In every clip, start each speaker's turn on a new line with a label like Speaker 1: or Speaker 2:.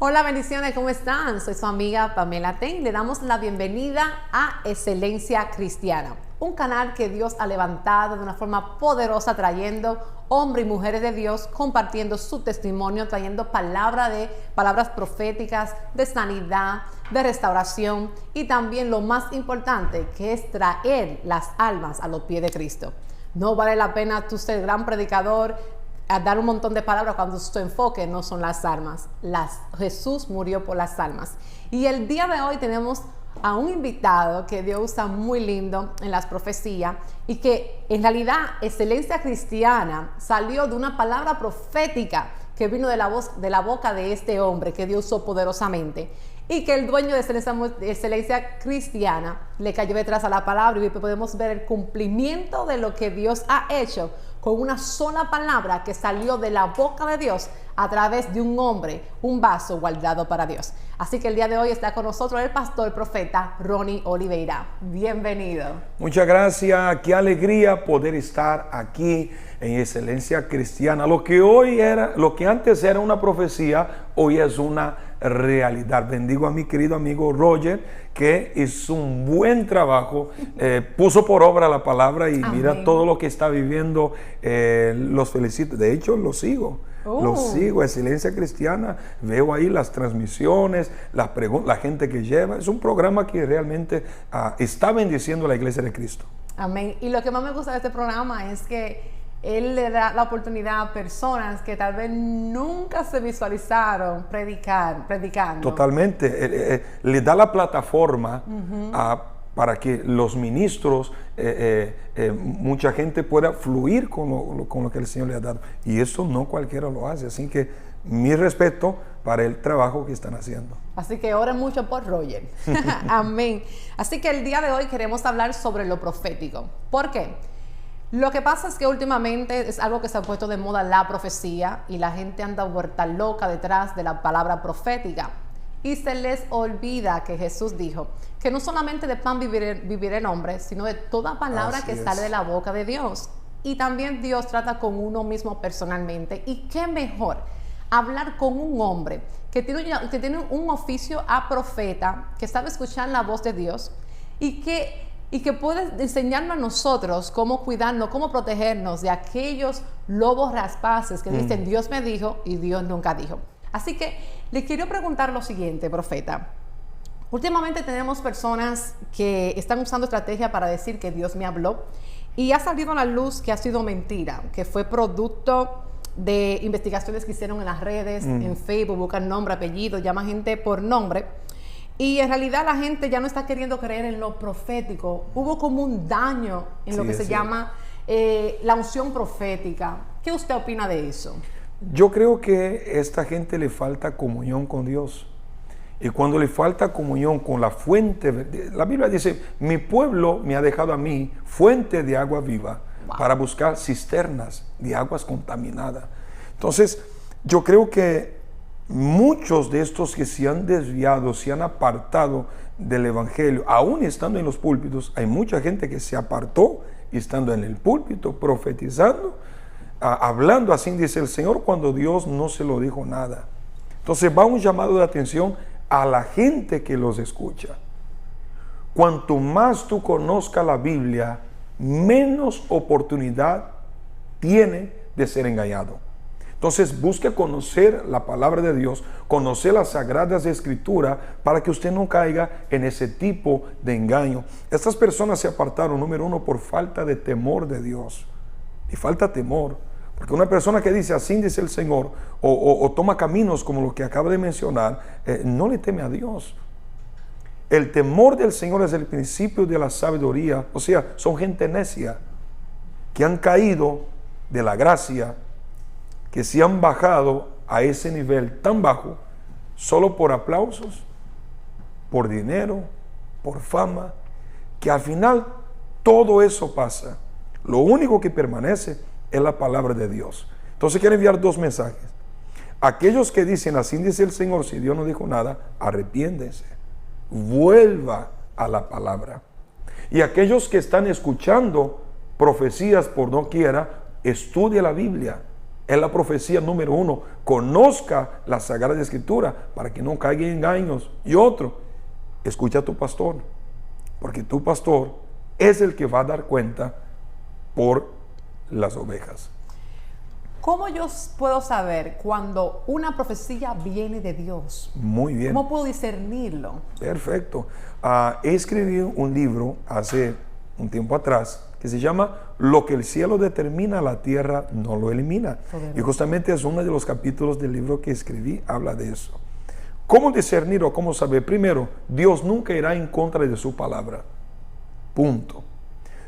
Speaker 1: Hola, bendiciones, ¿cómo están? Soy su amiga Pamela Ten y le damos la bienvenida a Excelencia Cristiana, un canal que Dios ha levantado de una forma poderosa, trayendo hombres y mujeres de Dios, compartiendo su testimonio, trayendo palabras proféticas de sanidad, de restauración y también lo más importante, que es traer las almas a los pies de Cristo. No vale la pena tú ser gran predicador, a dar un montón de palabras cuando su enfoque no son las almas. Jesús murió por las almas. Y el día de hoy tenemos a un invitado que Dios usa muy lindo en las profecías y que en realidad Excelencia Cristiana salió de una palabra profética que vino de la boca de este hombre que Dios usó poderosamente, y que el dueño de Excelencia Cristiana le cayó detrás a la palabra, y podemos ver el cumplimiento de lo que Dios ha hecho con una sola palabra que salió de la boca de Dios a través de un hombre, un vaso guardado para Dios. Así que el día de hoy está con nosotros el pastor profeta Ronnie Oliveira. Bienvenido.
Speaker 2: Muchas gracias, qué alegría poder estar aquí en Excelencia Cristiana. Lo que antes era una profecía, hoy es una realidad. Bendigo a mi querido amigo Roger, que hizo un buen trabajo, puso por obra la palabra y amén. Mira todo lo que está viviendo. Los felicito, de hecho los sigo. Los sigo, Excelencia Cristiana, veo ahí las transmisiones, las preguntas, la gente que lleva. Es un programa que realmente está bendiciendo a la Iglesia de Cristo.
Speaker 1: Amén. Y lo que más me gusta de este programa es que Él le da la oportunidad a personas que tal vez nunca se visualizaron predicando.
Speaker 2: Totalmente. Le da la plataforma para que los ministros, mucha gente pueda fluir con lo que el Señor le ha dado. Y eso no cualquiera lo hace. Así que mi respeto para el trabajo que están haciendo.
Speaker 1: Así que oren mucho por Roger. Amén. Así que el día de hoy queremos hablar sobre lo profético. ¿Por qué? Lo que pasa es que últimamente es algo que se ha puesto de moda, la profecía, y la gente anda vuelta loca detrás de la palabra profética. Y se les olvida que Jesús dijo que no solamente de pan vivirá el hombre, sino de toda palabra que sale de la boca de Dios. Y también Dios trata con uno mismo personalmente. Y qué mejor hablar con un hombre que tiene un oficio a profeta, que sabe escuchar la voz de Dios y que puede enseñarnos a nosotros cómo cuidarnos, cómo protegernos de aquellos lobos rapaces que dicen Dios me dijo y Dios nunca dijo. Así que le quiero preguntar lo siguiente, profeta. Últimamente tenemos personas que están usando estrategia para decir que Dios me habló, y ha salido a la luz que ha sido mentira, que fue producto de investigaciones que hicieron en las redes, en Facebook, buscan nombre, apellido, llaman gente por nombre. Y en realidad la gente ya no está queriendo creer en lo profético. Hubo como un daño en lo que se llama la unción profética. ¿Qué usted opina de eso?
Speaker 2: Yo creo que a esta gente le falta comunión con Dios. Y cuando le falta comunión con la fuente, la Biblia dice, mi pueblo me ha dejado a mí fuente de agua viva para buscar cisternas de aguas contaminadas. Entonces, yo creo que muchos de estos que se han desviado, se han apartado del Evangelio, aún estando en los púlpitos, hay mucha gente que se apartó estando en el púlpito, profetizando, hablando, así dice el Señor, cuando Dios no se lo dijo nada. Entonces va un llamado de atención a la gente que los escucha. Cuanto más tú conozcas la Biblia, menos oportunidad tiene de ser engañado. Entonces busque conocer la palabra de Dios, conocer las sagradas escrituras, para que usted no caiga en ese tipo de engaño. Estas personas se apartaron, número uno, por falta de temor de Dios. Y falta temor, porque una persona que dice así dice el Señor, o toma caminos como lo que acaba de mencionar, no le teme a Dios. El temor del Señor es el principio de la sabiduría. O sea, son gente necia que han caído de la gracia, que se han bajado a ese nivel tan bajo solo por aplausos, por dinero, por fama, que al final todo eso pasa. Lo único que permanece es la palabra de Dios. Entonces quiero enviar dos mensajes. Aquellos que dicen así dice el Señor, si Dios no dijo nada, arrepiéntense, vuelva a la palabra. Y aquellos que están escuchando profecías por doquiera, estudie la Biblia. Es la profecía número 1. Conozca la Sagrada Escritura para que no caiga en engaños. Y otro, escucha a tu pastor, porque tu pastor es el que va a dar cuenta por las ovejas.
Speaker 1: ¿Cómo yo puedo saber cuando una profecía viene de Dios?
Speaker 2: Muy bien.
Speaker 1: ¿Cómo puedo discernirlo?
Speaker 2: Perfecto. Escribí un libro hace un tiempo atrás que se llama Lo que el cielo determina, la tierra no lo elimina. Y justamente es uno de los capítulos del libro que escribí, habla de eso. ¿Cómo discernir o cómo saber? Primero, Dios nunca irá en contra de su palabra. Punto.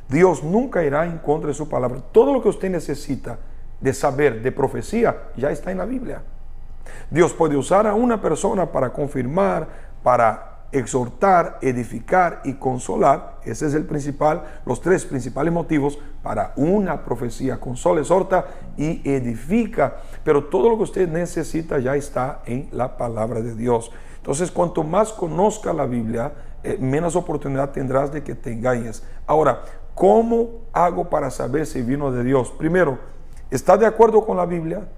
Speaker 2: Dios nunca irá en contra de su palabra. Todo lo que usted necesita de saber, de profecía, ya está en la Biblia. Dios puede usar a una persona para confirmar, para exhortar, edificar y consolar. Ese es los tres principales motivos para una profecía. Consola, exhorta y edifica. Pero todo lo que usted necesita ya está en la palabra de Dios. Entonces, cuanto más conozca la Biblia, menos oportunidad tendrás de que te engañes. Ahora, ¿cómo hago para saber si vino de Dios? Primero, ¿está de acuerdo con la Biblia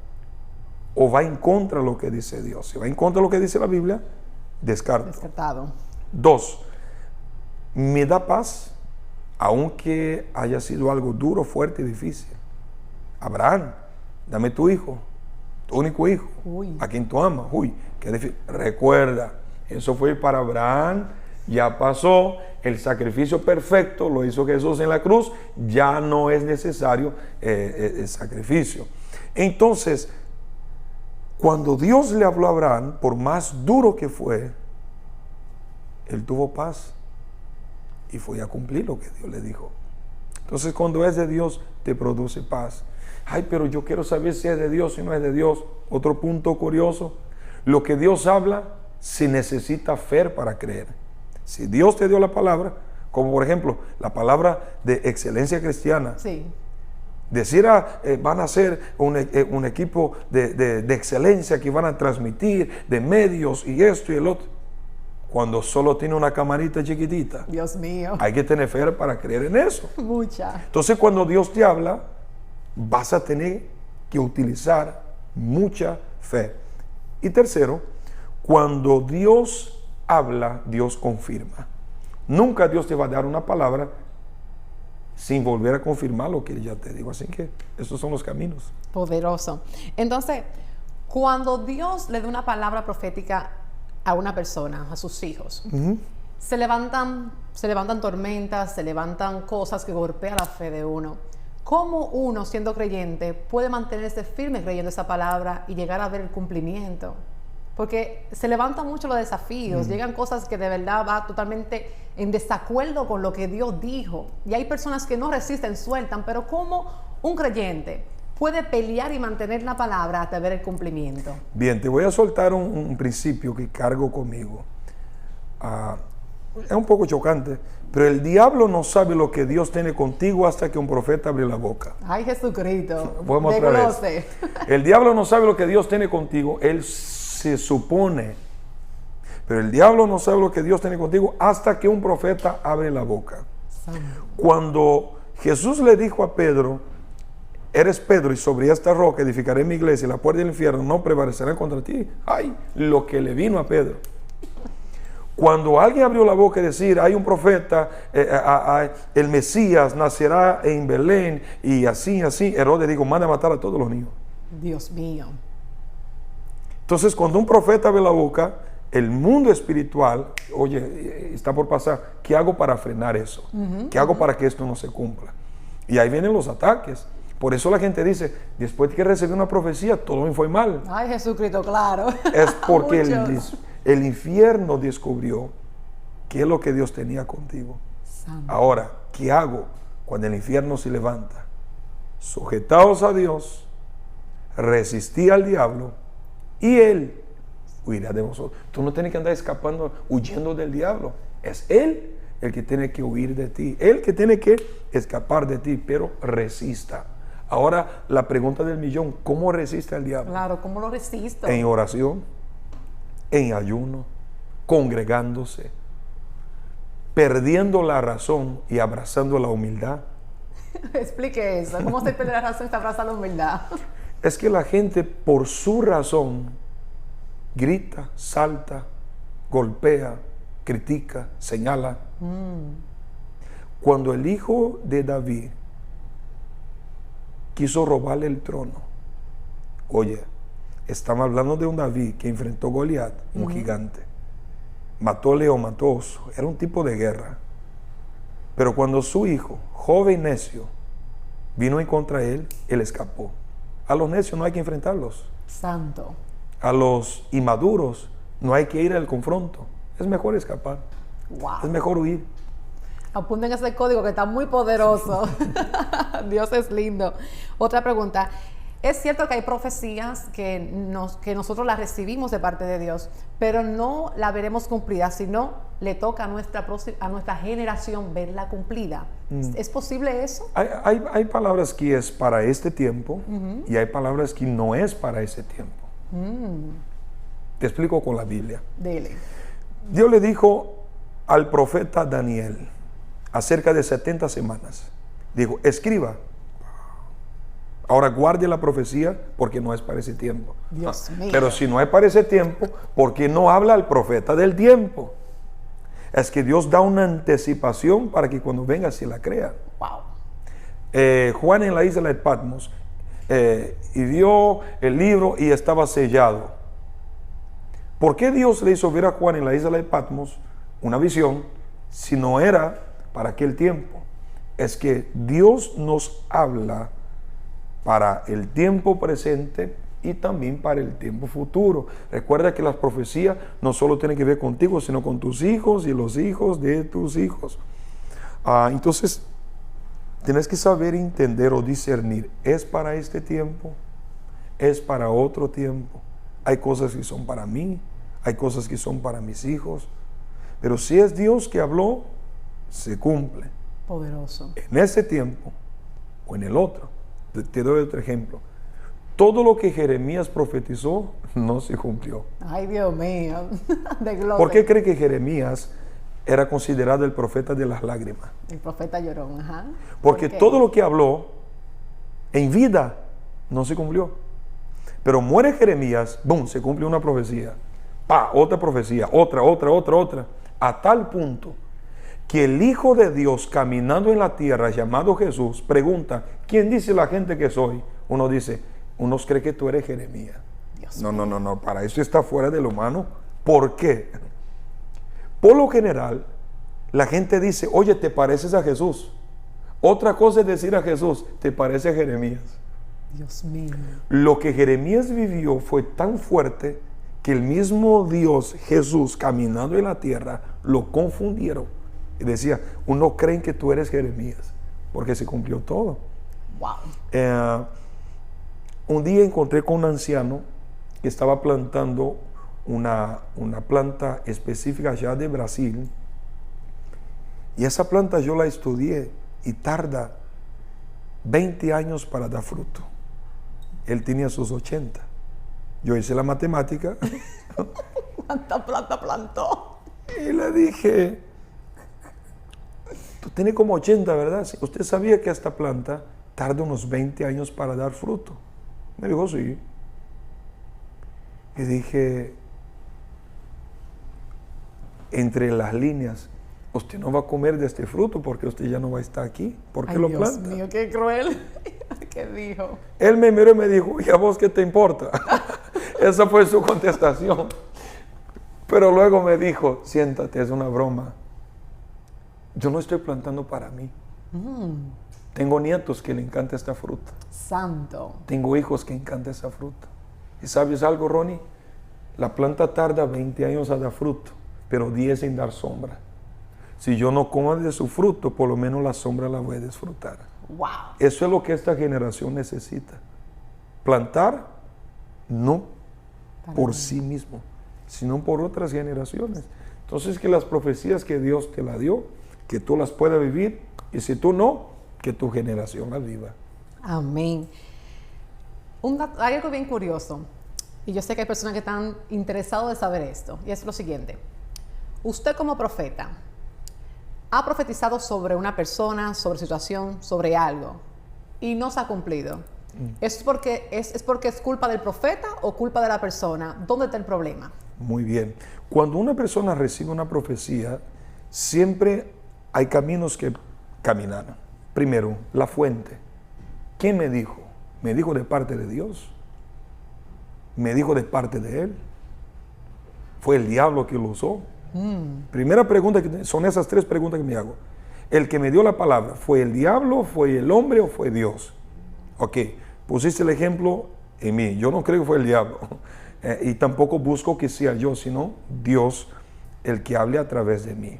Speaker 2: o va en contra de lo que dice Dios? Si va en contra de lo que dice la Biblia, descartado. 2, me da paz, aunque haya sido algo duro, fuerte y difícil. Abraham, dame tu hijo, tu único hijo, a quien tú amas. Qué difícil. Recuerda, eso fue para Abraham, ya pasó, el sacrificio perfecto lo hizo Jesús en la cruz, ya no es necesario el sacrificio. Entonces, cuando Dios le habló a Abraham, por más duro que fue, él tuvo paz y fue a cumplir lo que Dios le dijo. Entonces, cuando es de Dios, te produce paz. Ay, pero yo quiero saber si es de Dios, si no es de Dios. Otro punto curioso, lo que Dios habla, se necesita fe para creer. Si Dios te dio la palabra, como por ejemplo, la palabra de excelencia cristiana.
Speaker 1: Sí.
Speaker 2: Decir, van a ser un equipo de excelencia que van a transmitir de medios y esto y el otro. Cuando solo tiene una camarita chiquitita.
Speaker 1: Dios mío.
Speaker 2: Hay que tener fe para creer en eso.
Speaker 1: Mucha.
Speaker 2: Entonces, cuando Dios te habla, vas a tener que utilizar mucha fe. Y tercero, cuando Dios habla, Dios confirma. Nunca Dios te va a dar una palabra sin volver a confirmar lo que Él ya te dijo. Así que estos son los caminos.
Speaker 1: Poderoso. Entonces, cuando Dios le da una palabra profética a una persona, a sus hijos, se levantan tormentas, se levantan cosas que golpean la fe de uno. ¿Cómo uno, siendo creyente, puede mantenerse firme creyendo esa palabra y llegar a ver el cumplimiento? Porque se levantan mucho los desafíos, llegan cosas que de verdad va totalmente en desacuerdo con lo que Dios dijo. Y hay personas que no resisten, sueltan, pero ¿cómo un creyente puede pelear y mantener la palabra hasta ver el cumplimiento?
Speaker 2: Bien, te voy a soltar un principio que cargo conmigo. Es un poco chocante, pero el diablo no sabe lo que Dios tiene contigo hasta que un profeta abre la boca.
Speaker 1: Ay, Jesucristo.
Speaker 2: Vamos otra vez. El diablo no sabe lo que Dios tiene contigo, él se supone. Pero el diablo no sabe lo que Dios tiene contigo hasta que un profeta abre la boca. Cuando Jesús le dijo a Pedro, eres Pedro y sobre esta roca edificaré mi iglesia y la puerta del infierno no prevalecerá contra ti. Ay, lo que le vino a Pedro. Cuando alguien abrió la boca y decir, hay un profeta, el Mesías nacerá en Belén y así, Herodes dijo, manda a matar a todos los niños.
Speaker 1: Dios mío.
Speaker 2: Entonces, cuando un profeta abre la boca, el mundo espiritual, oye, está por pasar, ¿qué hago para frenar eso? ¿Qué hago para que esto no se cumpla? Y ahí vienen los ataques. Por eso la gente dice, después de que recibí una profecía, todo me fue mal.
Speaker 1: Ay, Jesucristo, claro.
Speaker 2: Es porque el infierno descubrió qué es lo que Dios tenía contigo.
Speaker 1: Santo.
Speaker 2: Ahora, ¿qué hago cuando el infierno se levanta? Sujetaos a Dios, resistí al diablo y Él huirá de vosotros. Tú no tienes que andar escapando, huyendo del diablo. Es Él el que tiene que huir de ti. Él que tiene que escapar de ti, pero resista. Ahora, la pregunta del millón, ¿cómo resiste al diablo?
Speaker 1: Claro, ¿cómo lo resisto?
Speaker 2: En oración, en ayuno, congregándose, perdiendo la razón y abrazando la humildad.
Speaker 1: Explique eso. ¿Cómo se pierde la razón y se abraza la humildad?
Speaker 2: es que la gente por su razón grita, salta, golpea, critica, señala. Cuando el hijo de David quiso robarle el trono, oye, estamos hablando de un David que enfrentó a Goliat, un gigante. Mató león, mató oso, era un tipo de guerra. Pero cuando su hijo, joven necio, vino en contra de él, él escapó. A los necios no hay que enfrentarlos.
Speaker 1: Santo.
Speaker 2: A los inmaduros no hay que ir al confronto. Es mejor escapar.
Speaker 1: Wow.
Speaker 2: Es mejor huir.
Speaker 1: Apunten ese código que está muy poderoso. Dios es lindo. Otra pregunta. Es cierto que hay profecías que nosotros las recibimos de parte de Dios, pero no la veremos cumplida, sino le toca a nuestra generación verla cumplida. ¿Es posible eso?
Speaker 2: Hay palabras que es para este tiempo y hay palabras que no es para ese tiempo. Te explico con la Biblia.
Speaker 1: Dile.
Speaker 2: Dios le dijo al profeta Daniel, acerca de 70 semanas, dijo, escriba. Ahora guarde la profecía porque no es para ese tiempo.
Speaker 1: Dios mío.
Speaker 2: Pero si no es para ese tiempo, ¿por qué no habla el profeta del tiempo? Es que Dios da una anticipación para que cuando venga se la crea.
Speaker 1: Wow.
Speaker 2: Juan en la isla de Patmos y dio el libro y estaba sellado. ¿Por qué Dios le hizo ver a Juan en la isla de Patmos una visión si no era para aquel tiempo? Es que Dios nos habla para el tiempo presente y también para el tiempo futuro. Recuerda que las profecías no solo tienen que ver contigo, sino con tus hijos y los hijos de tus hijos. Entonces, tienes que saber entender o discernir, ¿es para este tiempo? ¿Es para otro tiempo? Hay cosas que son para mí, hay cosas que son para mis hijos, pero si es Dios que habló, se cumple.
Speaker 1: Poderoso.
Speaker 2: En ese tiempo o en el otro. Te doy otro ejemplo. Todo lo que Jeremías profetizó no se cumplió.
Speaker 1: Ay, Dios mío. De gloria.
Speaker 2: ¿Por qué cree que Jeremías era considerado el profeta de las lágrimas?
Speaker 1: El profeta llorón, ajá.
Speaker 2: Porque todo lo que habló en vida no se cumplió. Pero muere Jeremías, ¡boom!, se cumple una profecía. ¡Pa! Otra profecía, otra. A tal punto que el Hijo de Dios caminando en la tierra, llamado Jesús, pregunta, ¿quién dice la gente que soy? Uno dice, unos cree que tú eres Jeremías. No, para eso está fuera del humano. ¿Por qué? Por lo general, la gente dice, oye, ¿te pareces a Jesús? Otra cosa es decir a Jesús, ¿te parece a Jeremías?
Speaker 1: Dios mío.
Speaker 2: Lo que Jeremías vivió fue tan fuerte que el mismo Dios, Jesús, caminando en la tierra, lo confundieron. Y decía, uno creen que tú eres Jeremías, porque se cumplió todo.
Speaker 1: Wow.
Speaker 2: Un día encontré con un anciano que estaba plantando una planta específica allá de Brasil. Y esa planta yo la estudié y tarda 20 años para dar fruto. Él tenía sus 80. Yo hice la matemática.
Speaker 1: ¿Cuánta planta plantó?
Speaker 2: Y le dije, tú tienes como 80, ¿verdad? ¿Usted sabía que esta planta tarda unos 20 años para dar fruto? Me dijo, sí. Y dije, entre las líneas, usted no va a comer de este fruto porque usted ya no va a estar aquí. ¿Por qué lo planta?
Speaker 1: Dios mío, qué cruel. ¿Qué dijo?
Speaker 2: Él me miró y me dijo, ¿y a vos qué te importa? Esa fue su contestación. Pero luego me dijo, siéntate, es una broma. Yo no estoy plantando para mí. Tengo nietos que le encanta esta fruta.
Speaker 1: Santo.
Speaker 2: Tengo hijos que encanta esa fruta. ¿Y sabes algo, Ronnie? La planta tarda 20 años a dar fruto, pero 10 en dar sombra. Si yo no como de su fruto, por lo menos la sombra la voy a disfrutar.
Speaker 1: Wow.
Speaker 2: Eso es lo que esta generación necesita. Plantar, no por sí mismo, sino por otras generaciones. Entonces, que las profecías que Dios te la dio, que tú las puedas vivir, y si tú no, que tu generación las viva.
Speaker 1: Amén. Hay algo bien curioso, y yo sé que hay personas que están interesadas de saber esto, y es lo siguiente. Usted como profeta, ha profetizado sobre una persona, sobre situación, sobre algo, y no se ha cumplido. ¿Es porque es culpa del profeta o culpa de la persona? ¿Dónde está el problema?
Speaker 2: Muy bien. Cuando una persona recibe una profecía, siempre hay caminos que caminar. Primero, la fuente. ¿Quién me dijo? ¿Me dijo de parte de Dios? ¿Me dijo de parte de Él? ¿Fue el diablo que lo usó? Primera pregunta, son esas tres preguntas que me hago. El que me dio la palabra, ¿fue el diablo, fue el hombre o fue Dios? Ok, pusiste el ejemplo en mí. Yo no creo que fue el diablo. Y tampoco busco que sea yo, sino Dios el que hable a través de mí.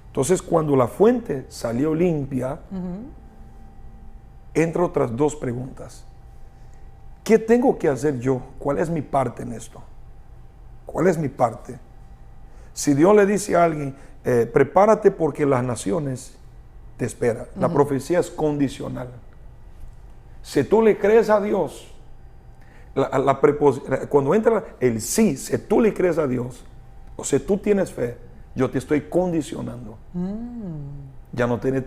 Speaker 2: Entonces, cuando la fuente salió limpia, entran otras dos preguntas. ¿Qué tengo que hacer yo? ¿Cuál es mi parte en esto? ¿Cuál es mi parte? Si Dios le dice a alguien, prepárate porque las naciones te esperan. La profecía es condicional. Si tú le crees a Dios, cuando entra el sí, si tú le crees a Dios, o si tú tienes fe, yo te estoy condicionando. Ya no tiene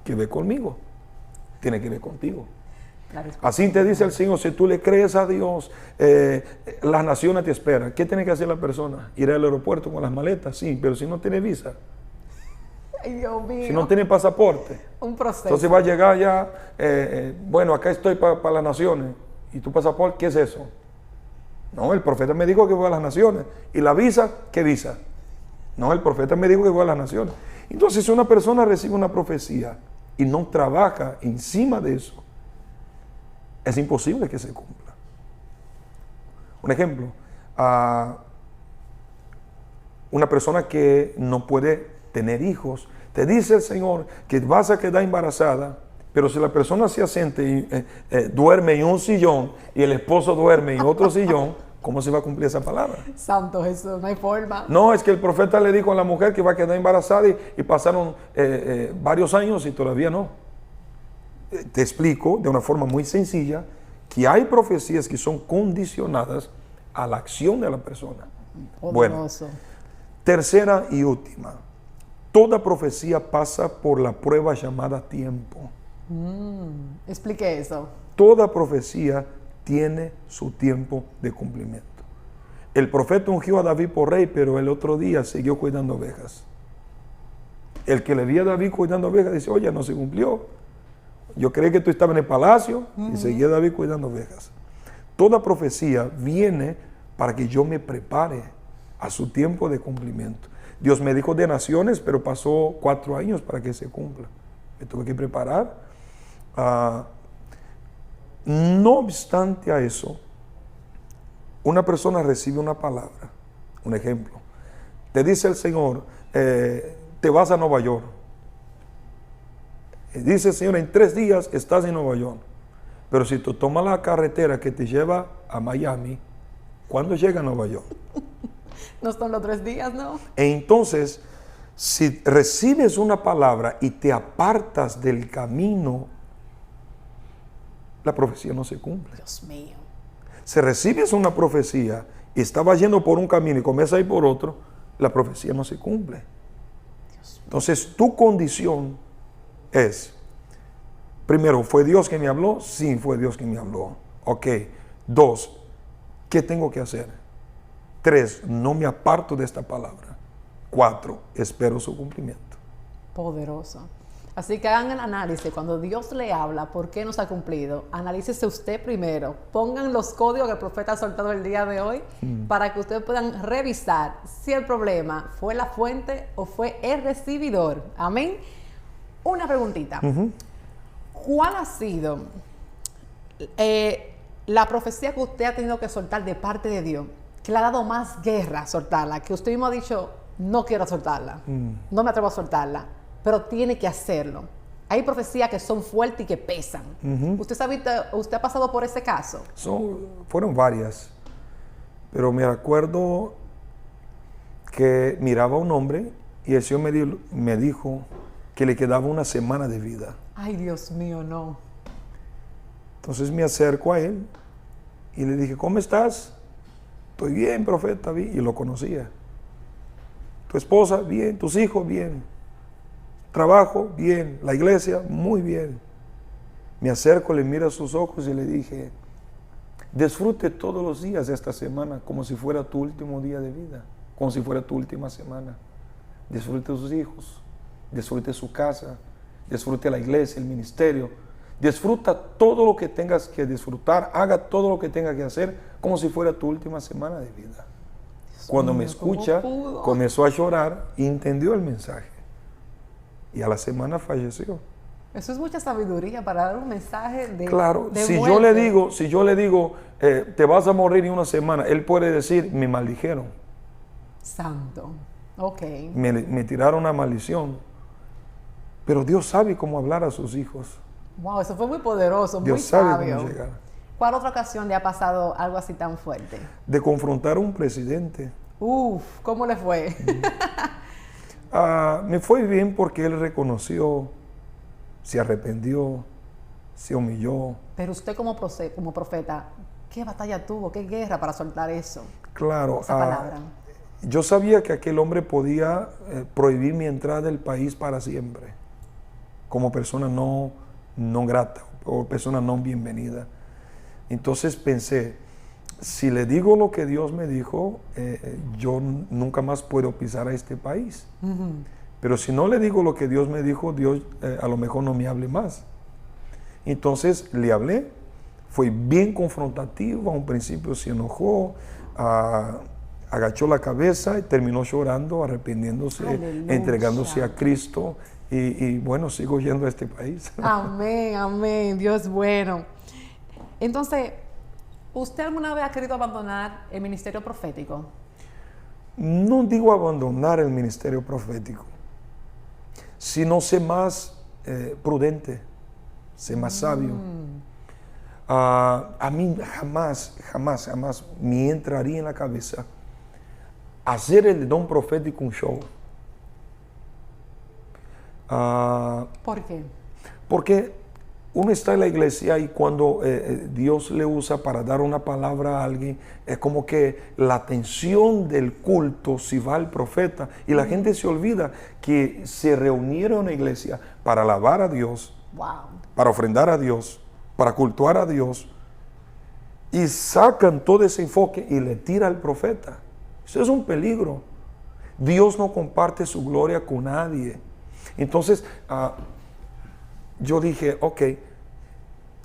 Speaker 2: que ver conmigo, tiene que ver contigo. Así te dice el Señor, si tú le crees a Dios, las naciones te esperan. ¿Qué tiene que hacer la persona? Ir al aeropuerto con las maletas, sí, pero si no tiene visa.
Speaker 1: Ay, Dios mío.
Speaker 2: Si no tiene pasaporte.
Speaker 1: Un proceso.
Speaker 2: Entonces va a llegar ya, bueno, acá estoy para las naciones. ¿Y tu pasaporte qué es eso? No, el profeta me dijo que voy a las naciones. ¿Y la visa? ¿Qué visa? No, el profeta me dijo que voy a las naciones. Entonces, si una persona recibe una profecía y no trabaja encima de eso, es imposible que se cumpla. Un ejemplo, una persona que no puede tener hijos, te dice el Señor que vas a quedar embarazada, pero si la persona se asiente y duerme en un sillón y el esposo duerme en otro sillón, ¿cómo se va a cumplir esa palabra?
Speaker 1: Santo Jesús, no hay forma.
Speaker 2: No, es que el profeta le dijo a la mujer que va a quedar embarazada y pasaron varios años y todavía no. Te explico de una forma muy sencilla que hay profecías que son condicionadas a la acción de la persona.
Speaker 1: Poderoso.
Speaker 2: Bueno, tercera y última. Toda profecía pasa por la prueba llamada tiempo.
Speaker 1: Explique eso.
Speaker 2: Toda profecía tiene su tiempo de cumplimiento. El profeta ungió a David por rey, pero el otro día siguió cuidando ovejas. El que le vio a David cuidando ovejas dice, oye, no se cumplió. Yo creí que tú estabas en el palacio y seguía David cuidando ovejas. Toda profecía viene para que yo me prepare a su tiempo de cumplimiento. Dios me dijo de naciones, pero pasó 4 años para que se cumpla. Me tuve que preparar. No obstante a eso, una persona recibe una palabra. Un ejemplo. Te dice el Señor, te vas a Nueva York. Dice el Señor, en 3 días estás en Nueva York. Pero si tú tomas la carretera que te lleva a Miami, ¿cuándo llega a Nueva York?
Speaker 1: No son los 3 días, ¿no?
Speaker 2: Entonces, si recibes una palabra y te apartas del camino, la profecía no se cumple.
Speaker 1: Dios mío.
Speaker 2: Si recibes una profecía y estabas yendo por un camino y comienzas a ir por otro, la profecía no se cumple. Entonces, tu condición es, primero, ¿fue Dios que me habló? Sí, fue Dios que me habló. Ok. 2, ¿qué tengo que hacer? 3, no me aparto de esta palabra. 4, espero su cumplimiento.
Speaker 1: Poderoso. Así que hagan el análisis. Cuando Dios le habla, ¿por qué no se ha cumplido? Analícese usted primero. Pongan los códigos que el profeta ha soltado el día de hoy para que ustedes puedan revisar si el problema fue la fuente o fue el recibidor. Amén. Una preguntita. ¿Cuál ha sido la profecía que usted ha tenido que soltar de parte de Dios, que le ha dado más guerra soltarla, que usted mismo ha dicho, no quiero soltarla, no me atrevo a soltarla, pero tiene que hacerlo? Hay profecías que son fuertes y que pesan. ¿Usted ha pasado por ese caso?
Speaker 2: Fueron varias, pero me acuerdo que miraba a un hombre y el Señor me dijo que le quedaba 1 semana de vida.
Speaker 1: Ay, Dios mío, no.
Speaker 2: Entonces me acerco a él y le dije, ¿cómo estás? Estoy bien, profeta, bien. Y lo conocía. ¿Tu esposa? Bien. ¿Tus hijos? Bien. ¿Trabajo? Bien. ¿La iglesia? Muy bien. Me acerco, le miro a sus ojos y le dije, disfrute todos los días de esta semana como si fuera tu último día de vida, como si fuera tu última semana. Disfrute de sus hijos, disfrute su casa, disfrute la iglesia, el ministerio. Disfruta todo lo que tengas que disfrutar, haga todo lo que tengas que hacer como si fuera tu última semana de vida. Cuando me escucha, comenzó a llorar y entendió el mensaje. Y a la semana falleció.
Speaker 1: Eso es mucha sabiduría para dar un mensaje de
Speaker 2: Claro,
Speaker 1: de
Speaker 2: si
Speaker 1: muerte.
Speaker 2: yo le digo, te vas a morir en una semana, él puede decir, me maldijeron,
Speaker 1: Santo. Ok.
Speaker 2: me tiraron una maldición. Pero Dios sabe cómo hablar a sus hijos.
Speaker 1: Wow, eso fue muy poderoso, muy
Speaker 2: Dios sabe
Speaker 1: sabio.
Speaker 2: cómo llegar.
Speaker 1: ¿Cuál otra ocasión le ha pasado algo así tan fuerte?
Speaker 2: De confrontar a un presidente.
Speaker 1: Uf, ¿cómo le fue?
Speaker 2: Me fue bien porque él reconoció, se arrepintió, se humilló.
Speaker 1: Pero usted como profeta, ¿qué batalla tuvo? ¿Qué guerra para soltar eso?
Speaker 2: Claro,
Speaker 1: Esa palabra.
Speaker 2: yo sabía que aquel hombre podía prohibir mi entrada del país para siempre, como persona no grata o persona no bienvenida. Entonces pensé, si le digo lo que Dios me dijo, yo nunca más puedo pisar a este país. Pero si no le digo lo que Dios me dijo, Dios a lo mejor no me hable más. Entonces le hablé, fue bien confrontativo, a un principio se enojó, agachó la cabeza y terminó llorando, arrepintiéndose,
Speaker 1: Aleluya.
Speaker 2: entregándose a Cristo y bueno, sigo yendo a este país.
Speaker 1: Amén, amén. Dios es bueno. Entonces, ¿usted alguna vez ha querido abandonar el ministerio profético?
Speaker 2: No digo abandonar el ministerio profético, sino ser más prudente, ser más sabio. A mí jamás me entraría en la cabeza hacer el don profético un show.
Speaker 1: ¿Por qué?
Speaker 2: Porque uno está en la iglesia y cuando Dios le usa para dar una palabra a alguien, es como que la atención del culto se va al profeta y la gente se olvida que se reunieron en la iglesia para alabar a Dios,
Speaker 1: Wow.
Speaker 2: para ofrendar a Dios, para cultuar a Dios, y sacan todo ese enfoque y le tira al profeta. Eso es un peligro. Dios no comparte su gloria con nadie. Entonces, yo dije, ok,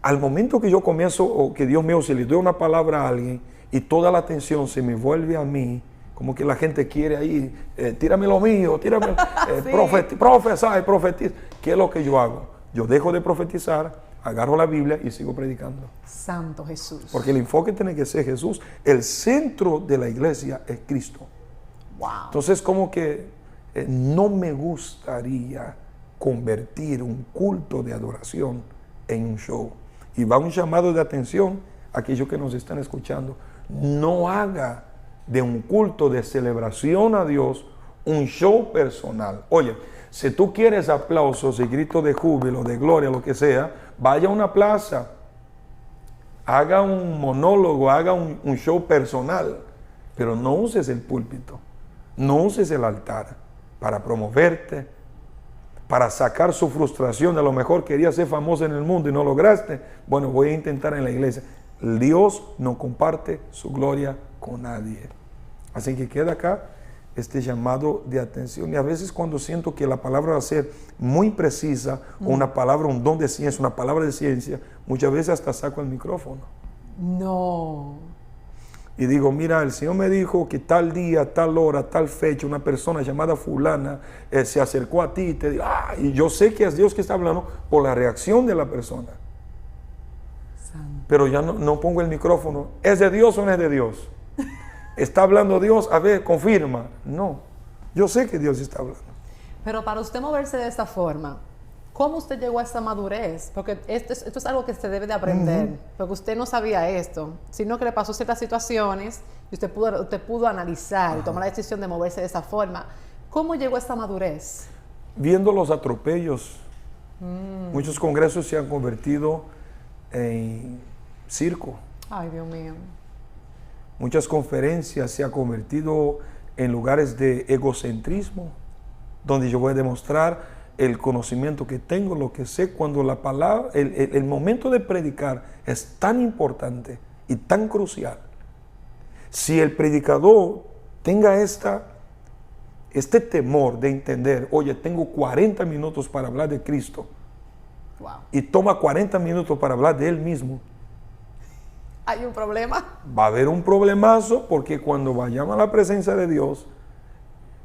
Speaker 2: al momento que yo comienzo, o que Dios mío, si le doy una palabra a alguien y toda la atención se me vuelve a mí, como que la gente quiere ahí, tírame lo mío, tírame,
Speaker 1: Sí.
Speaker 2: profetiza. ¿Qué es lo que yo hago? Yo dejo de profetizar, agarro la Biblia y sigo predicando.
Speaker 1: Santo Jesús.
Speaker 2: Porque el enfoque tiene que ser Jesús. El centro de la iglesia es Cristo.
Speaker 1: Wow.
Speaker 2: Entonces, como que no me gustaría convertir un culto de adoración en un show. Y va un llamado de atención a aquellos que nos están escuchando. No haga de un culto de celebración a Dios un show personal. Oye, si tú quieres aplausos y gritos de júbilo, de gloria, lo que sea, vaya a una plaza, haga un monólogo, haga un show personal, pero no uses el púlpito, no uses el altar para promoverte, para sacar su frustración. A lo mejor querías ser famoso en el mundo y no lograste. Bueno, voy a intentar en la iglesia. Dios no comparte su gloria con nadie. Así que queda acá este llamado de atención. Y a veces cuando siento que la palabra va a ser muy precisa, o una palabra, un don de ciencia, una palabra de ciencia, muchas veces hasta saco el micrófono.
Speaker 1: No.
Speaker 2: Y digo, mira, el Señor me dijo que tal día, tal hora, tal fecha, una persona llamada fulana se acercó a ti y te dijo, y yo sé que es Dios que está hablando por la reacción de la persona.
Speaker 1: Santo.
Speaker 2: Pero ya no pongo el micrófono. ¿Es de Dios o no es de Dios? ¿Está hablando Dios? A ver, confirma. No, yo sé que Dios está hablando.
Speaker 1: Pero para usted moverse de esta forma, ¿cómo usted llegó a esa madurez? Porque esto es algo que se debe de aprender, porque usted no sabía esto, sino que le pasó ciertas situaciones y usted pudo analizar y tomar la decisión de moverse de esa forma. ¿Cómo llegó a esa madurez?
Speaker 2: Viendo los atropellos, muchos congresos se han convertido en circo.
Speaker 1: Ay, Dios mío.
Speaker 2: Muchas conferencias se han convertido en lugares de egocentrismo, donde yo voy a demostrar el conocimiento que tengo, lo que sé, cuando la palabra, el momento de predicar es tan importante y tan crucial. Si el predicador tenga este temor de entender, oye, tengo 40 minutos para hablar de Cristo,
Speaker 1: Wow.
Speaker 2: y toma 40 minutos para hablar de Él mismo,
Speaker 1: ¿Hay un problema?
Speaker 2: va a haber un problemazo, porque cuando vayamos a la presencia de Dios,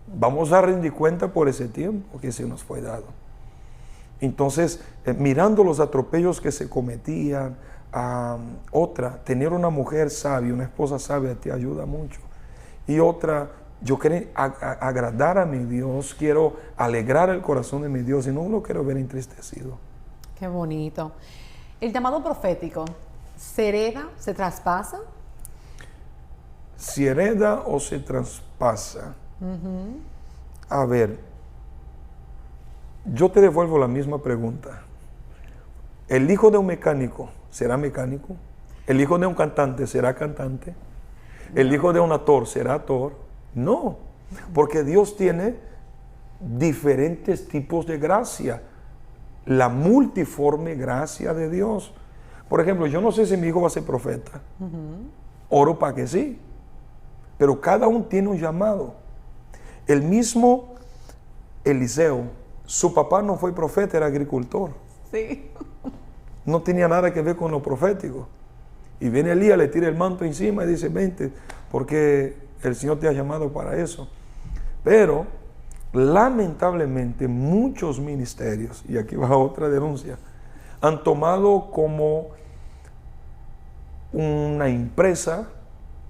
Speaker 2: vamos a rendir cuenta por ese tiempo que se nos fue dado. Entonces, mirando los atropellos que se cometían, tener una mujer sabia, una esposa sabia te ayuda mucho. Y otra, yo quiero agradar a mi Dios, quiero alegrar el corazón de mi Dios y no lo quiero ver entristecido.
Speaker 1: Qué bonito. El llamado profético, ¿se hereda, se traspasa?
Speaker 2: Si hereda o se traspasa. A ver, yo te devuelvo la misma pregunta. ¿El hijo de un mecánico será mecánico? ¿El hijo de un cantante será cantante? ¿El hijo de un actor será actor? No, porque Dios tiene diferentes tipos de gracia. La multiforme gracia de Dios. Por ejemplo, yo no sé si mi hijo va a ser profeta. Oro para que sí. Pero cada uno tiene un llamado. El mismo Eliseo, su papá no fue profeta, era agricultor.
Speaker 1: Sí.
Speaker 2: No tenía nada que ver con lo profético. Y viene Elías, le tira el manto encima y dice, vente, porque el Señor te ha llamado para eso. Pero, lamentablemente, muchos ministerios, y aquí va otra denuncia, han tomado como una empresa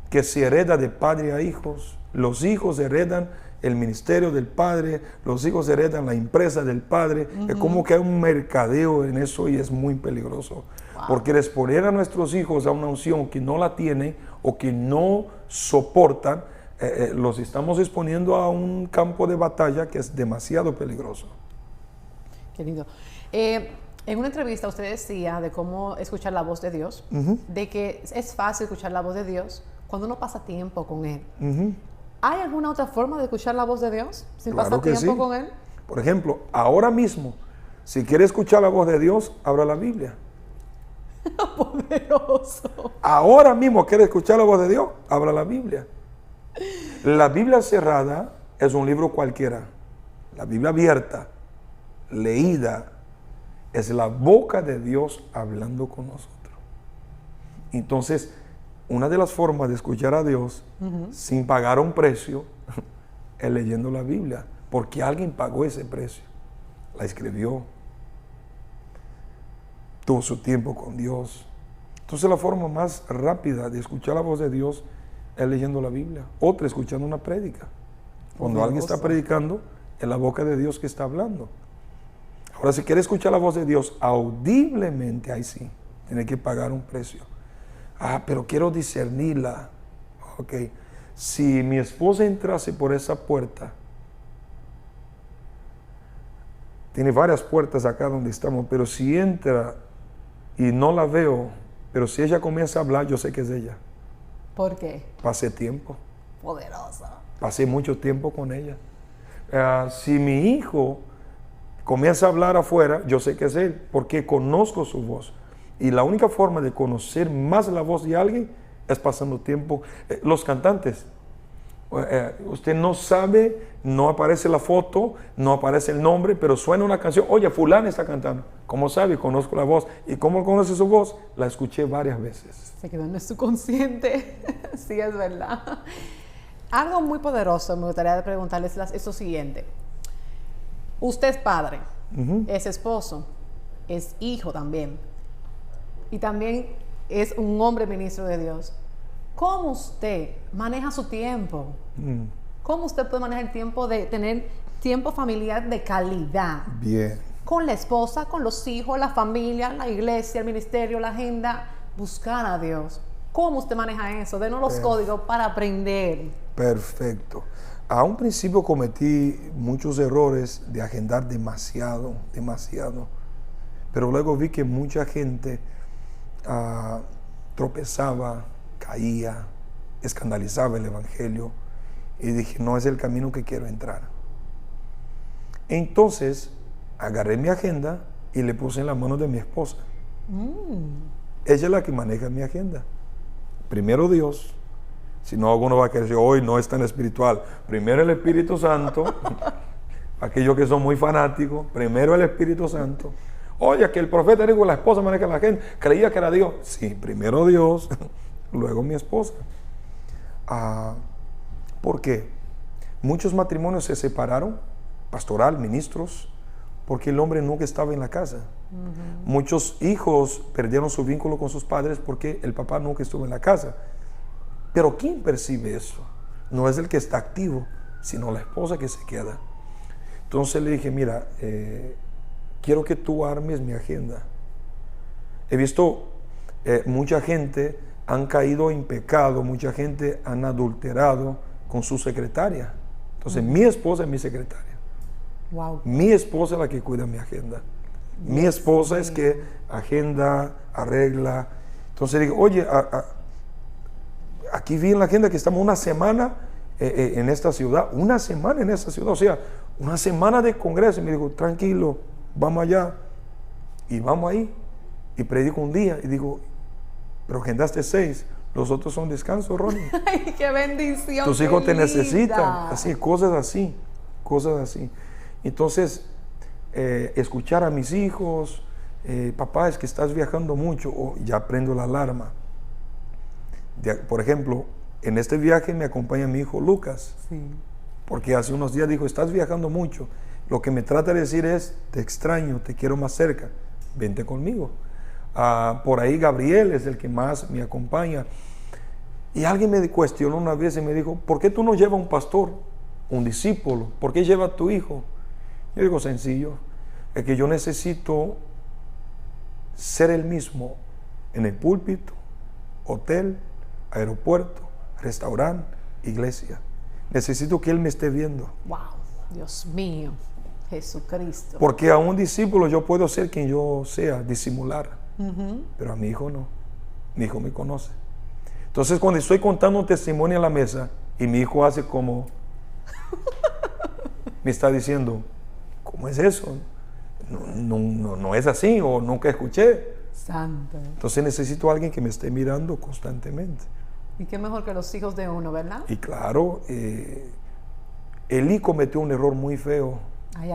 Speaker 2: que se hereda de padre a hijos. Los hijos heredan el ministerio del padre, los hijos heredan la empresa del padre. Es como que hay un mercadeo en eso y es muy peligroso. Porque exponer a nuestros hijos a una unción que no la tienen o que no soportan, los estamos exponiendo a un campo de batalla que es demasiado peligroso.
Speaker 1: Qué lindo. En una entrevista usted decía de cómo escuchar la voz de Dios, de que es fácil escuchar la voz de Dios cuando uno pasa tiempo con Él. ¿Hay alguna otra forma de escuchar la voz de Dios sin
Speaker 2: Claro
Speaker 1: pasar
Speaker 2: que
Speaker 1: tiempo
Speaker 2: sí.
Speaker 1: con Él?
Speaker 2: Por ejemplo, ahora mismo, si quiere escuchar la voz de Dios, abra la Biblia.
Speaker 1: Poderoso.
Speaker 2: Ahora mismo quiere escuchar la voz de Dios, abra la Biblia. La Biblia cerrada es un libro cualquiera. La Biblia abierta, leída, es la boca de Dios hablando con nosotros. Entonces, una de las formas de escuchar a Dios sin pagar un precio es leyendo la Biblia, porque alguien pagó ese precio, la escribió, tuvo su tiempo con Dios. Entonces la forma más rápida de escuchar la voz de Dios es leyendo la Biblia. Otra, escuchando una prédica. Cuando alguien está predicando, es la boca de Dios que está hablando. Ahora, si quiere escuchar la voz de Dios audiblemente, ahí sí, tiene que pagar un precio. Pero quiero discernirla. Ok, si mi esposa entrase por esa puerta, tiene varias puertas acá donde estamos, pero si entra y no la veo, pero si ella comienza a hablar, yo sé que es ella.
Speaker 1: ¿Por qué?
Speaker 2: Pasé tiempo.
Speaker 1: Poderosa.
Speaker 2: Pasé mucho tiempo con ella. Si mi hijo comienza a hablar afuera, yo sé que es él, porque conozco su voz. Y la única forma de conocer más la voz de alguien es pasando tiempo. Los cantantes, usted no sabe, no aparece la foto, no aparece el nombre, pero suena una canción. Oye, fulano está cantando. ¿Cómo sabe? Conozco la voz. ¿Y cómo conoce su voz? La escuché varias veces.
Speaker 1: Se quedó en el subconsciente. Sí, es verdad. Algo muy poderoso me gustaría preguntarles es lo siguiente. Usted es padre, es esposo, es hijo también. Y también es un hombre ministro de Dios. ¿Cómo usted maneja su tiempo? ¿Cómo usted puede manejar el tiempo de tener tiempo familiar de calidad?
Speaker 2: Bien.
Speaker 1: Con la esposa, con los hijos, la familia, la iglesia, el ministerio, la agenda. Buscar a Dios. ¿Cómo usted maneja eso? Denos los códigos para aprender.
Speaker 2: Perfecto. A un principio cometí muchos errores de agendar demasiado. Pero luego vi que mucha gente tropezaba, caía, escandalizaba el evangelio y dije, no es el camino que quiero entrar. Entonces agarré mi agenda y le puse en las manos de mi esposa. Ella es la que maneja mi agenda. Primero Dios. Si no, alguno va a querer decir, hoy no es tan espiritual. Primero el Espíritu Santo. Aquellos que son muy fanáticos. Primero el Espíritu Santo. Oye, que el profeta dijo, la esposa maneja la agenda. Creía que era Dios. Sí, primero Dios, luego mi esposa. ¿Por qué? Muchos matrimonios se separaron, pastoral, ministros, porque el hombre nunca estaba en la casa. Muchos hijos perdieron su vínculo con sus padres porque el papá nunca estuvo en la casa. Pero ¿quién percibe eso? No es el que está activo, sino la esposa que se queda. Entonces le dije, mira, quiero que tú armes mi agenda. He visto mucha gente han caído en pecado, mucha gente han adulterado con su secretaria. Entonces mi esposa es mi secretaria.
Speaker 1: Wow.
Speaker 2: Mi esposa es la que cuida mi agenda. Mi esposa es que agenda, arregla. Entonces digo, oye, aquí vi en la agenda que estamos una semana en esta ciudad. Una semana en esta ciudad. O sea, una semana de congreso. Y me dijo, tranquilo, vamos allá. Y vamos ahí. Y predico un día. Y digo, pero agendaste 6. Los otros son descanso, Ronnie.
Speaker 1: ¡Ay, qué bendición!
Speaker 2: Tus hijos te
Speaker 1: linda.
Speaker 2: necesitan. Así, cosas así. Cosas así. Entonces, escuchar a mis hijos, papá, es que estás viajando mucho, ya prendo la alarma. Por ejemplo, en este viaje me acompaña mi hijo Lucas,
Speaker 1: Sí.
Speaker 2: porque hace unos días dijo, estás viajando mucho. Lo que me trata de decir es, te extraño, te quiero más cerca, vente conmigo. Por ahí Gabriel es el que más me acompaña. Y alguien me cuestionó una vez y me dijo, ¿por qué tú no llevas un pastor, un discípulo? ¿Por qué llevas a tu hijo? Yo digo, sencillo, es que yo necesito ser el mismo en el púlpito, hotel, aeropuerto, restaurante, iglesia. Necesito que él me esté viendo.
Speaker 1: Wow, Dios mío, Jesucristo.
Speaker 2: Porque a un discípulo yo puedo ser quien yo sea, disimular, pero a mi hijo no. Mi hijo me conoce. Entonces cuando estoy contando un testimonio en la mesa y mi hijo hace como, me está diciendo, ¿cómo es eso? No es así, o nunca escuché.
Speaker 1: Santo.
Speaker 2: Entonces necesito a alguien que me esté mirando constantemente.
Speaker 1: Y qué mejor que los hijos de uno, ¿verdad?
Speaker 2: Y claro, Elí cometió un error muy feo.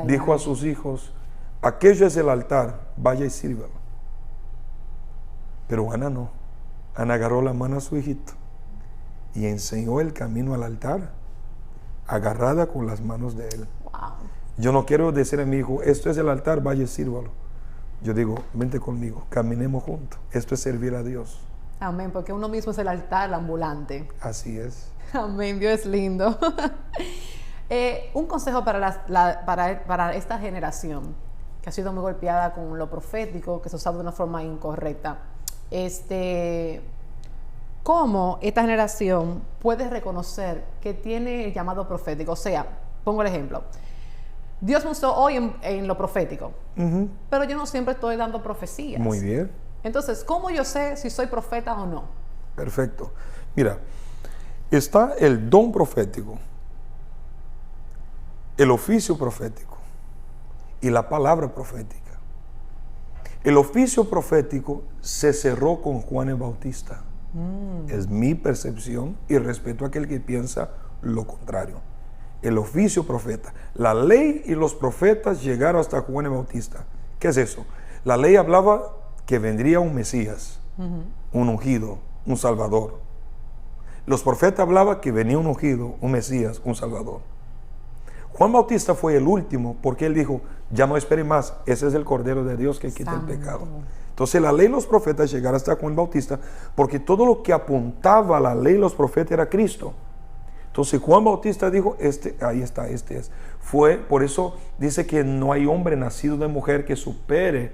Speaker 2: Dijo a sus hijos, aquello es el altar, vaya y sírvalo. Pero Ana no. Ana agarró la mano a su hijito y enseñó el camino al altar, agarrada con las manos de él.
Speaker 1: Wow.
Speaker 2: Yo no quiero decir a mi hijo, esto es el altar, vaya y sírvalo. Yo digo, vente conmigo, caminemos juntos. Esto es servir a Dios.
Speaker 1: Amén, porque uno mismo es el altar ambulante.
Speaker 2: Así es.
Speaker 1: Amén, Dios es lindo. Un consejo para esta generación que ha sido muy golpeada con lo profético, que se usa de una forma incorrecta. ¿Cómo esta generación puede reconocer que tiene el llamado profético? O sea, pongo el ejemplo. Dios me usó hoy en lo profético, pero yo no siempre estoy dando profecías.
Speaker 2: Muy bien.
Speaker 1: Entonces, ¿cómo yo sé si soy profeta o no?
Speaker 2: Perfecto. Mira, está el don profético, el oficio profético y la palabra profética. El oficio profético se cerró con Juan el Bautista. Es mi percepción y respeto a aquel que piensa lo contrario. El oficio profeta. La ley y los profetas llegaron hasta Juan el Bautista. ¿Qué es eso? La ley hablaba que vendría un Mesías, un ungido, un Salvador. Los profetas hablaban que venía un ungido, un Mesías, un Salvador. Juan Bautista fue el último porque él dijo, ya no espere más, ese es el Cordero de Dios que quita el pecado. Entonces la ley y los profetas llegaron hasta Juan Bautista porque todo lo que apuntaba a la ley y los profetas era Cristo. Entonces Juan Bautista dijo, ahí está, este es. Por eso dice que no hay hombre nacido de mujer que supere,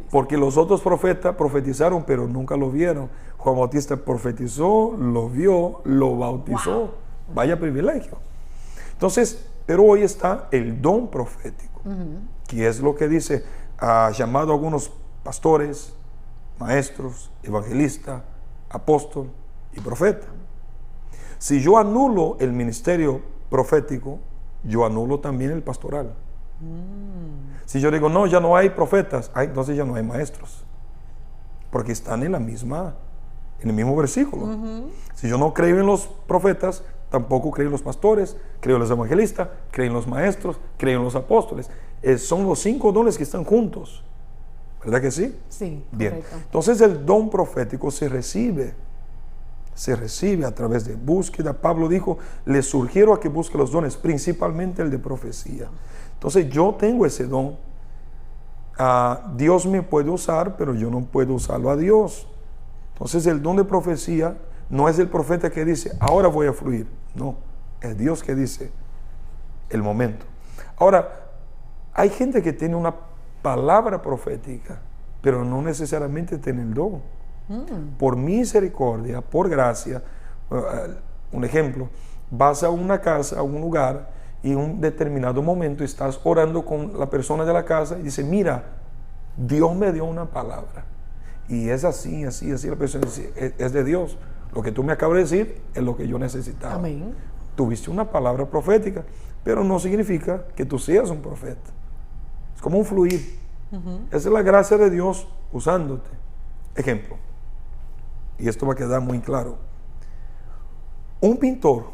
Speaker 2: porque los otros profetas profetizaron, pero nunca lo vieron. Juan Bautista profetizó, lo vio, lo bautizó. Wow. Vaya privilegio. Entonces, pero hoy está el don profético, que es lo que dice, ha llamado a algunos pastores, maestros, evangelistas, apóstol y profeta. Si yo anulo el ministerio profético, yo anulo también el pastoral. Si yo digo, no, ya no hay profetas, entonces ya no hay maestros. Porque están en el mismo versículo. Si yo no creo en los profetas, tampoco creo en los pastores, creo en los evangelistas, creo en los maestros, creo en los apóstoles. Son los 5 dones que están juntos. ¿Verdad que sí?
Speaker 1: Sí,
Speaker 2: bien.
Speaker 1: correcto.
Speaker 2: Entonces el don profético se recibe a través de búsqueda. Pablo dijo, les sugiero a que busque los dones, principalmente el de profecía. Entonces yo tengo ese don. Dios me puede usar, pero yo no puedo usarlo a Dios. Entonces el don de profecía no es el profeta que dice, ahora voy a fluir. No, es Dios que dice el momento. Ahora, hay gente que tiene una palabra profética, pero no necesariamente tiene el don. Por misericordia, por gracia. Un ejemplo, vas a una casa, a un lugar, y en un determinado momento estás orando con la persona de la casa y dice, mira, Dios me dio una palabra. Y es así, así, así. La persona dice, es de Dios. Lo que tú me acabas de decir es lo que yo necesitaba.
Speaker 1: Amén.
Speaker 2: Tuviste una palabra profética, pero no significa que tú seas un profeta. Es como un fluir. Esa es la gracia de Dios usándote. Ejemplo, y esto va a quedar muy claro. Un pintor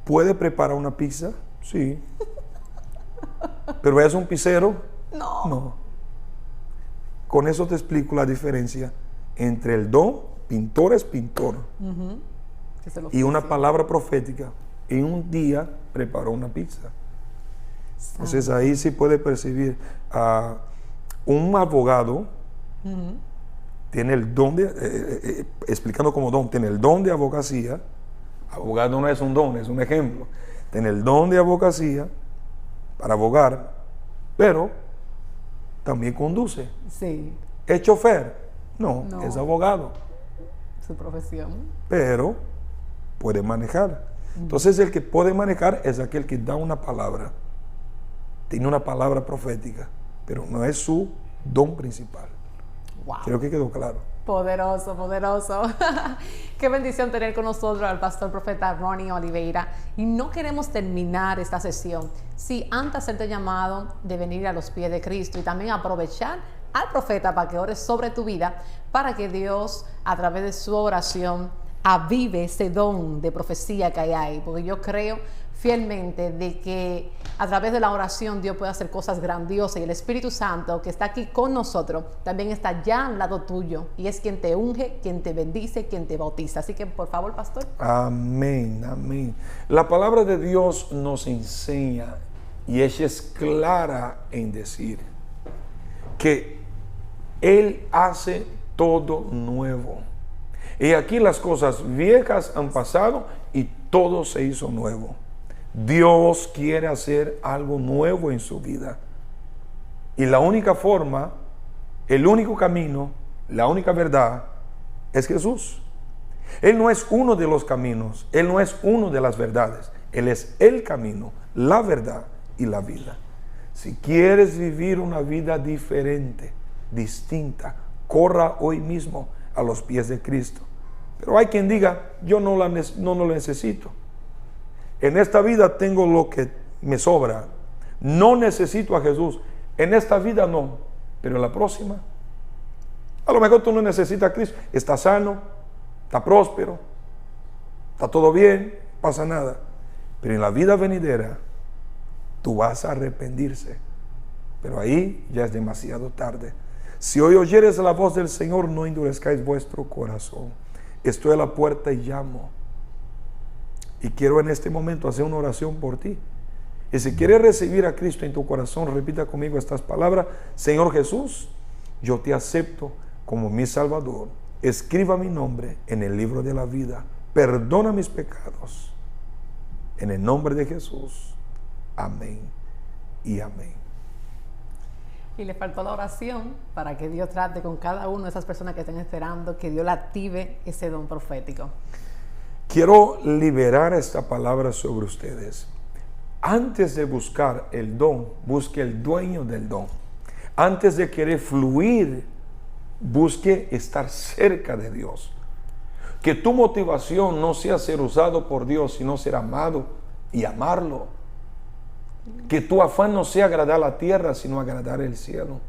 Speaker 2: puede preparar una pizza, sí. Pero es un pizzero, no. Con eso te explico la diferencia entre el don, pintor es pintor, y una palabra profética. En un día preparó una pizza. Entonces ahí sí puede percibir a un abogado. Tiene el don de, explicando como don, tiene el don de abogacía. Abogado no es un don, es un ejemplo. Tiene el don de abogacía para abogar, pero también conduce.
Speaker 1: Sí.
Speaker 2: ¿Es chofer? No, es abogado.
Speaker 1: Su profesión.
Speaker 2: Pero puede manejar. Entonces el que puede manejar es aquel que da una palabra. Tiene una palabra profética, pero no es su don principal.
Speaker 1: Wow.
Speaker 2: Creo que quedó claro.
Speaker 1: Poderoso, poderoso. Qué bendición tener con nosotros al pastor profeta Ronnie Oliveira. Y no queremos terminar esta sesión sin antes hacerte llamado de venir a los pies de Cristo y también aprovechar al profeta para que ores sobre tu vida, para que Dios, a través de su oración, avive ese don de profecía que hay ahí. Porque yo creo fielmente de que a través de la oración Dios puede hacer cosas grandiosas, y el Espíritu Santo que está aquí con nosotros también está ya al lado tuyo y es quien te unge, quien te bendice, quien te bautiza. Así que por favor, pastor.
Speaker 2: Amén, amén. La palabra de Dios nos enseña, y ella es clara en decir que Él hace todo nuevo. Y aquí las cosas viejas han pasado y todo se hizo nuevo. Dios quiere hacer algo nuevo en su vida. Y la única forma, el único camino, la única verdad es Jesús. Él no es uno de los caminos, Él no es uno de las verdades. Él es el camino, la verdad y la vida. Si quieres vivir una vida diferente, distinta, corra hoy mismo a los pies de Cristo. Pero hay quien diga, yo no lo necesito. En esta vida tengo lo que me sobra. No necesito a Jesús. En esta vida no, pero en la próxima. A lo mejor tú no necesitas a Cristo. Estás sano, está próspero, está todo bien, no pasa nada. Pero en la vida venidera, tú vas a arrepentirse. Pero ahí ya es demasiado tarde. Si hoy oyeres la voz del Señor, no endurezcáis vuestro corazón. Estoy a la puerta y llamo. Y quiero en este momento hacer una oración por ti. Y si quieres recibir a Cristo en tu corazón, repita conmigo estas palabras. Señor Jesús, yo te acepto como mi Salvador. Escriba mi nombre en el libro de la vida. Perdona mis pecados. En el nombre de Jesús. Amén y amén.
Speaker 1: Y le faltó la oración para que Dios trate con cada una de esas personas que estén esperando, que Dios le active ese don profético.
Speaker 2: Quiero liberar esta palabra sobre ustedes. Antes de buscar el don, busque el dueño del don. Antes de querer fluir, busque estar cerca de Dios. Que tu motivación no sea ser usado por Dios, sino ser amado y amarlo. Que tu afán no sea agradar la tierra, sino agradar el cielo.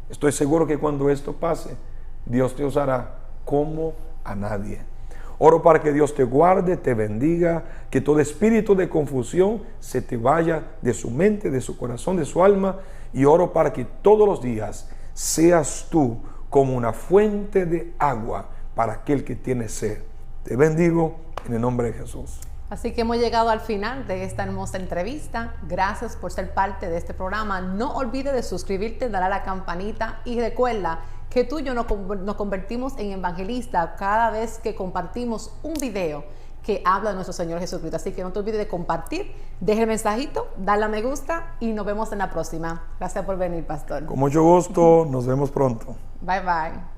Speaker 2: Estoy seguro que cuando esto pase, Dios te usará como a nadie. Oro para que Dios te guarde, te bendiga, que todo espíritu de confusión se te vaya de su mente, de su corazón, de su alma. Y oro para que todos los días seas tú como una fuente de agua para aquel que tiene sed. Te bendigo en el nombre de Jesús.
Speaker 1: Así que hemos llegado al final de esta hermosa entrevista. Gracias por ser parte de este programa. No olvides de suscribirte, darle a la campanita y recuerda que tú y yo nos convertimos en evangelistas cada vez que compartimos un video que habla de nuestro Señor Jesucristo. Así que no te olvides de compartir, deja el mensajito, darle a me gusta y nos vemos en la próxima. Gracias por venir, pastor.
Speaker 2: Con mucho gusto, nos vemos pronto.
Speaker 1: Bye, bye.